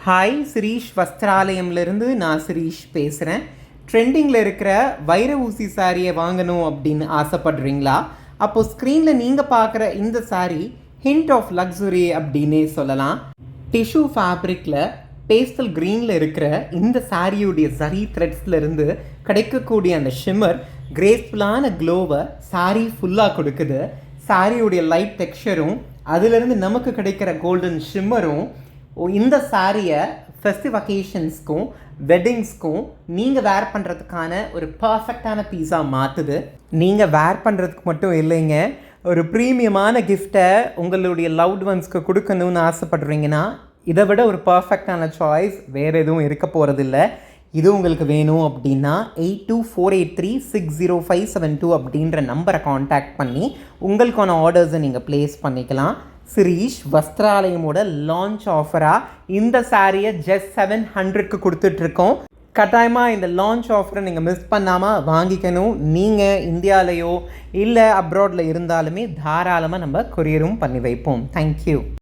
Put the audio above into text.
Hi Shirish வஸ்திராலயம்லேருந்து நான் சிரீஷ் பேசுகிறேன். ட்ரெண்டிங்கில் இருக்கிற வைர ஊசி சாரியை வாங்கணும் அப்படின்னு ஆசைப்படுறீங்களா? அப்போது ஸ்க்ரீனில் நீங்கள் பார்க்குற இந்த சாரீ ஹிண்ட் ஆஃப் லக்ஸுரி அப்படின்னே சொல்லலாம். டிஷ்யூ ஃபேப்ரிக்கில் பேஸ்டல் க்ரீனில் இருக்கிற இந்த சாரியுடைய சரி த்ரெட்ஸ்லேருந்து கிடைக்கக்கூடிய அந்த ஷிம்மர் கிரேஸ்ஃபுல்லான க்ளோவை சாரீ ஃபுல்லாக கொடுக்குது. சாரியுடைய லைட் டெக்ஸ்சரும் அதிலிருந்து நமக்கு கிடைக்கிற கோல்டன் ஷிம்மரும் இந்த சாரியை ஃபெஸ்டிவ் அக்கேஷன்ஸ்க்கும் வெட்டிங்ஸ்க்கும் நீங்கள் வேர் பண்ணுறதுக்கான ஒரு பர்ஃபெக்டான பீஸாக மாற்றுது. நீங்கள் வேர் பண்ணுறதுக்கு மட்டும் இல்லைங்க, ஒரு ப்ரீமியமான கிஃப்டை உங்களுடைய லவ்ட் ஒன்ஸ்க்கு கொடுக்கணும்னு ஆசைப்படுறீங்கன்னா இதை விட ஒரு பர்ஃபெக்டான சாய்ஸ் வேறு எதுவும் இருக்க போகிறதில்ல. இது உங்களுக்கு வேணும் அப்படின்னா 8248360572 அப்படின்ற நம்பரை காண்டாக்ட் பண்ணி உங்களுக்கான ஆர்டர்ஸை நீங்கள் ப்ளேஸ் பண்ணிக்கலாம். சிரீஷ் வஸ்திராலயமோட லான்ச் ஆஃபராக இந்த சாரியை ஜஸ்ட் 700க்கு கொடுத்துட்ருக்கோம். கட்டாயமாக இந்த லான்ச் ஆஃபரை நீங்கள் மிஸ் பண்ணாமல் வாங்கிக்கணும். நீங்கள் இந்தியாவிலையோ இல்லை அப்ராடில் இருந்தாலுமே தாராளமாக நம்ம கொரியரும் பண்ணி வைப்போம். தேங்க்யூ.